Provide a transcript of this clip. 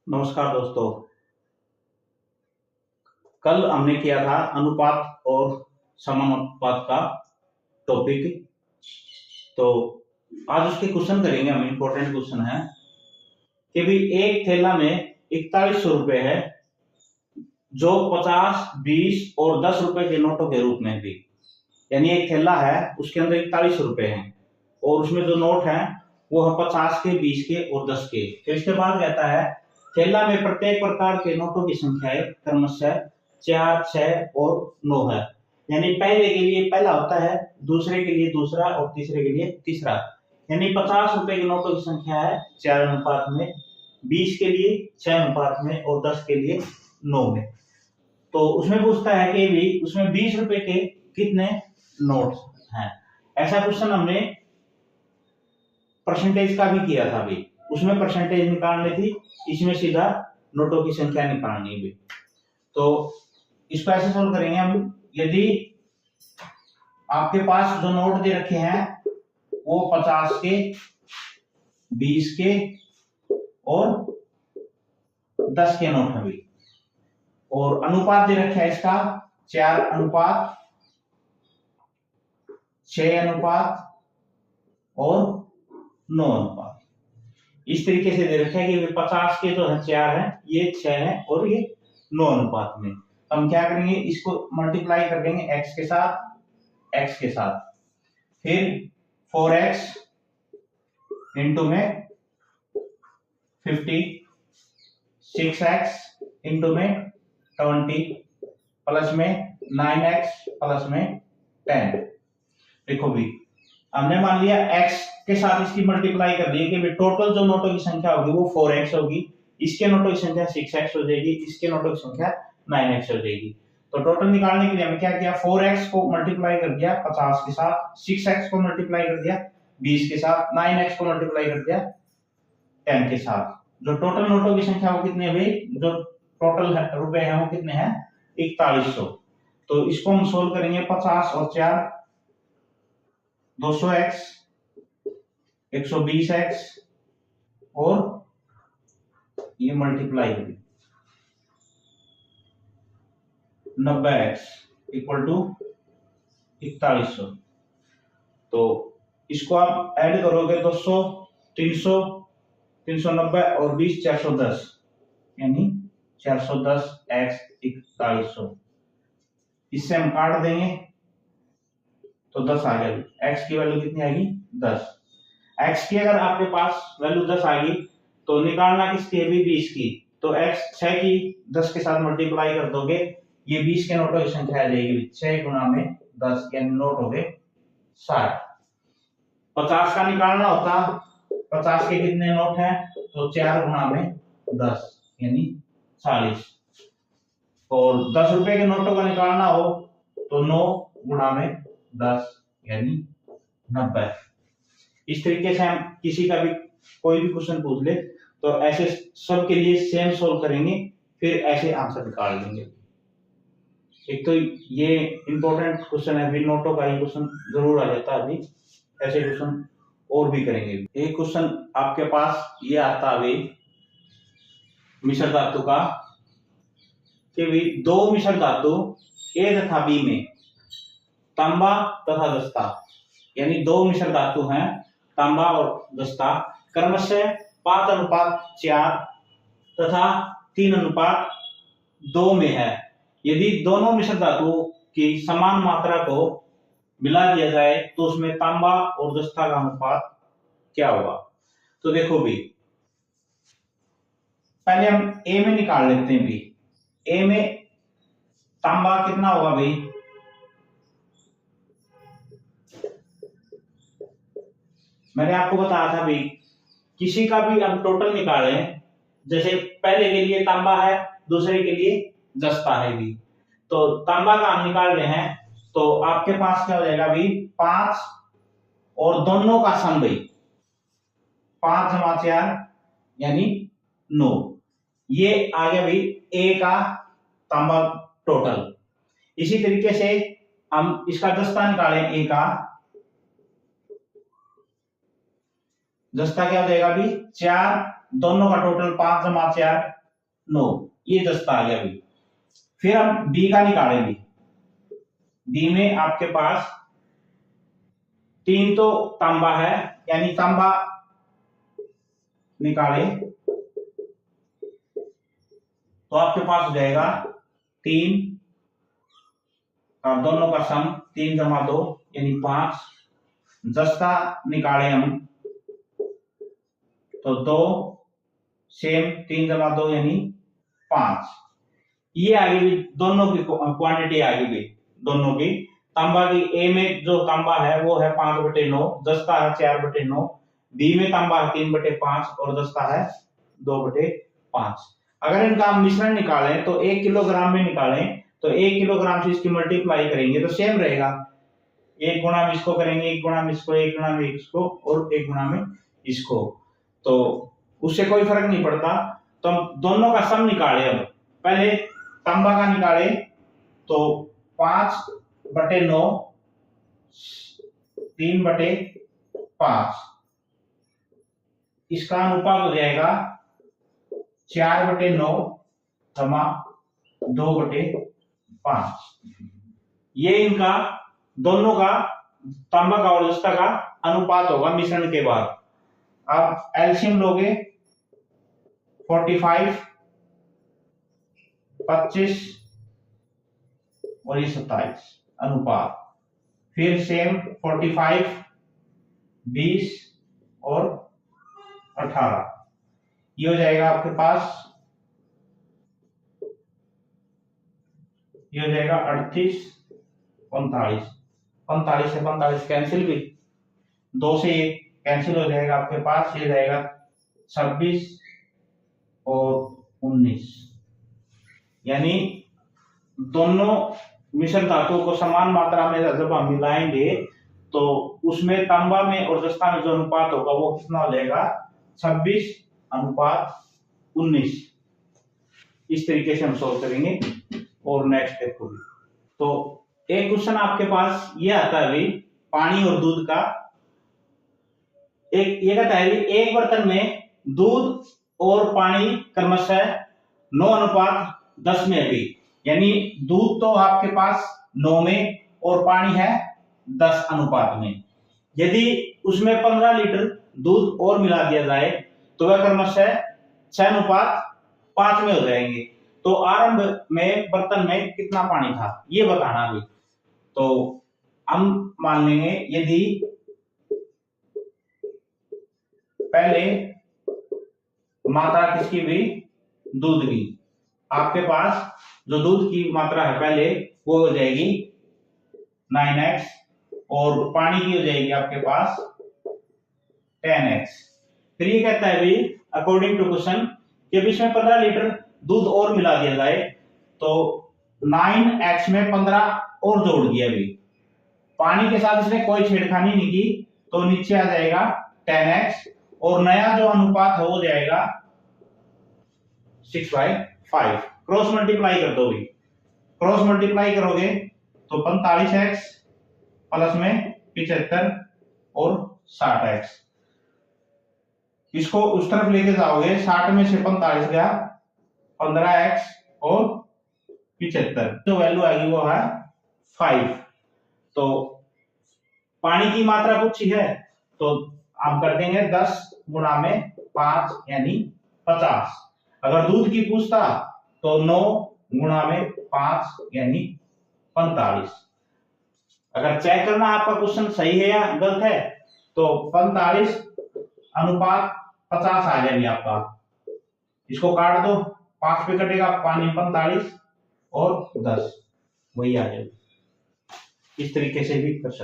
नमस्कार दोस्तों। कल हमने किया था अनुपात और समानुपात का टॉपिक। तो आज उसके क्वेश्चन करेंगे हम। इम्पोर्टेंट क्वेश्चन है कि भी एक थैला में 4100 रुपए है जो 50, 20 और 10 रुपए के नोटों के रूप में भी, यानी एक थैला है उसके अंदर 4100 रुपए हैं और उसमें जो नोट हैं वो है 50 के, 20 के और 10 के। फिर इसके बाद कहता है थैला में प्रत्येक प्रकार के नोटों की संख्या क्रमशः 4, 6 और 9 है। यानी पहले के लिए पहला होता है, दूसरे के लिए दूसरा और तीसरे के लिए तीसरा। यानी 50 रुपए के नोटों की संख्या है 4 अनुपात में, 20 के लिए 6 अनुपात में और 10 के लिए 9 में। तो उसमें पूछता है कि भी उसमें 20 रुपए के कितने नोट्स हैं। ऐसा क्वेश्चन हमने परसेंटेज का भी किया था भी, उसमें परसेंटेज निकालनी थी, इसमें सीधा नोटों की संख्या निकालनी भी। तो इसको ऐसे सोल्व करेंगे हम। यदि आपके पास जो नोट दे रखे हैं वो 50 के, 20 के और 10 के नोट हैं भी, और अनुपात दे रखा है इसका 4 अनुपात, 6 अनुपात और 9 अनुपात। इस तरीके से दे रखा है कि 50 के जो है 4 है, ये 6 है और ये 9 अनुपात में। हम क्या करेंगे, इसको मल्टीप्लाई कर देंगे x के साथ, x के साथ, फिर 4x इंटू में 50, 6x इंटू में 20 प्लस में 9x प्लस में 10। देखो भी हमने मान लिया x के साथ इसकी मल्टीप्लाई कर दी कि टोटल जो नोटों की संख्या होगी वो 4x होगी, इसके नोटों की संख्या 6x हो जाएगी, इसके नोटों की संख्या 9x हो जाएगी। तो टोटल निकालने के लिए हमने क्या किया, 4x को मल्टीप्लाई कर दिया 50 के साथ, 6x को मल्टीप्लाई कर दिया 20 के साथ, 9x को मल्टीप्लाई कर दिया 10 के साथ। जो टोटल नोटों की संख्या वो कितने हुई, जो टोटल रुपए हैं वो कितने हैं 4100। तो इसको हम सोल्व करेंगे। 50 और 4 200x, 120x और ये मल्टीप्लाई होगी 90x इक्वल टू 4100। तो इसको आप ऐड करोगे 200, 300, 390 और 20 410, यानी 410x 4100। इससे हम काट देंगे तो 10 आ जाएगी। x की वैल्यू कितनी आएगी 10। x की अगर आपके पास वैल्यू 10 आ गई तो निकालना किसकी है भी 20 की। तो x 6 की 10 के साथ मल्टीप्लाई कर दोगे, ये 20 के नोटों की संख्या आ जाएगी 6 गुना में 10, यानी नोट हो गए 60। 50 का निकालना होता, 50 के कितने नोट हैं, तो 4 गुना में 10 यानी 40। और 10 रुपए के नोटों का निकालना हो तो 9 गुना में 10 यानी 90। इस तरीके से हम किसी का भी कोई भी क्वेश्चन पूछ ले तो ऐसे सब के लिए सेम सोल्व करेंगे, फिर ऐसे आंसर निकाल लेंगे। एक तो ये इंपॉर्टेंट क्वेश्चन है, भी नोटों का ही क्वेश्चन जरूर आ जाता है। अभी ऐसे क्वेश्चन और भी करेंगे। एक क्वेश्चन आपके पास ये आता है अभी मिश्र धातु का, कि भी दो मिश्र धातु ए तथा बी में तांबा तथा दस्ता, यानी दो मिश्र धातु हैं तांबा और दस्ता, क्रमशः 5 अनुपात 4 तथा 3 अनुपात 2 में है। यदि दोनों मिश्र धातु की समान मात्रा को मिला दिया जाए तो उसमें तांबा और दस्ता का अनुपात क्या होगा। तो देखो भी पहले हम ए में निकाल लेते हैं। भी ए में तांबा कितना होगा भाई, मैंने आपको बताया था भाई किसी का भी हम टोटल निकालें, जैसे पहले के लिए तांबा है, दूसरे के लिए दस्ता है भी, तो तांबा का हम निकाल रहे हैं तो आपके पास क्या हो जाएगा भाई 5 और दोनों का सम भाई 5 जमा 4 यानी 9। ये आ गया भाई ए का तांबा टोटल। इसी तरीके से हम इसका दस्ता निकालें, ए का दस्ता क्या हो जाएगा भी 4 दोनों का टोटल 5 जमा 4 9, ये दस्ता आ गया अभी। फिर हम बी का निकालेंगे। बी में आपके पास 3 तो तांबा है, यानी तांबा निकाले तो आपके पास हो जाएगा 3 और दोनों का सम 3 जमा 2 यानी 5। दस्ता निकाले हम तो 2 सेम 3 जमा 2 यानी 5। ये आगे भी दोनों की क्वांटिटी आगे भी दोनों की। तांबा की ए में जो तांबा है वो है 5/9, दस्ता है 4/9। बी में तांबा है 3/5 और दस्ता है 2/5। अगर इनका हम मिश्रण निकालें तो 1 किलोग्राम में निकालें तो 1 किलोग्राम से इसकी मल्टीप्लाई करेंगे तो सेम रहेगा। 1 गुणा में इसको करेंगे, 1 गुणा में इसको, 1 गुणा में इसको और 1 गुणा में इसको, तो उससे कोई फर्क नहीं पड़ता। तो हम दोनों का सम निकाले। अब पहले तांबा का निकाले तो 5/9 3/5, इसका अनुपात हो जाएगा 4/9 जमा 2/5। ये इनका दोनों का तांबा का और दस्ता का अनुपात होगा मिश्रण के बाद। आप एल्शियम लोगे 45 25 और ये 27 अनुपात। फिर सेम 45 20 और 18, ये हो जाएगा आपके पास, ये हो जाएगा 38 45। 45 से 45 कैंसिल भी, 2 से 1 कैंसिल हो जाएगा आपके पास, ये जाएगा 26 और 19। यानी दोनों मिश्र धातुओं को समान मात्रा में जब हम मिलाएंगे तो उसमें तांबा में और दस्ता में जो अनुपात होगा वो कितना हो जाएगा 26:19। इस तरीके से हम सोल्व करेंगे। और नेक्स्ट देखो, तो एक क्वेश्चन आपके पास ये आता है भाई पानी और दूध का। एक ये कहता है एक बर्तन में दूध और पानी क्रमशः 9:10 में है, यानी दूध तो आपके पास 9 में और पानी है 10 अनुपात में। यदि उसमें 15 लीटर दूध और मिला दिया जाए तो वह क्रमशः 6:5 में हो जाएंगे। तो आरंभ में बर्तन में कितना पानी था ये बताना भी। तो हम मान लेंगे यदि पहले मात्रा किसकी भी दूध की, आपके पास जो दूध की मात्रा है पहले वो हो जाएगी 9x और पानी की हो जाएगी आपके पास 10x। फिर ये कहता है भी अकॉर्डिंग टू क्वेश्चन कि इसमें 15 लीटर दूध और मिला दिया जाए तो 9x में 15 और जोड़ दिया भी, पानी के साथ इसने कोई छेड़खानी नहीं की तो नीचे आ जाएगा 10x और नया जो अनुपात हो जाएगा 6/5। क्रॉस मल्टीप्लाई कर दो भी, क्रॉस मल्टीप्लाई करोगे तो 45x प्लस में 75 और 60x। इसको उस तरफ लेके जाओगे 60 में से 45 गया 15x और 75, जो वैल्यू आएगी वो है 5। तो पानी की मात्रा कुछ ही है तो आप कर देंगे 10 गुणा में 5 यानी 50। अगर दूध की पूछता तो 9 गुणा में 5 यानी 45। अगर चेक करना आपका क्वेश्चन सही है या गलत है तो 45 अनुपात 50 आ जाएगी आपका। इसको काट दो, 5 पे कटेगा पानी 45 और 10 वही आ जाएगी। इस तरीके से भी कर सकते।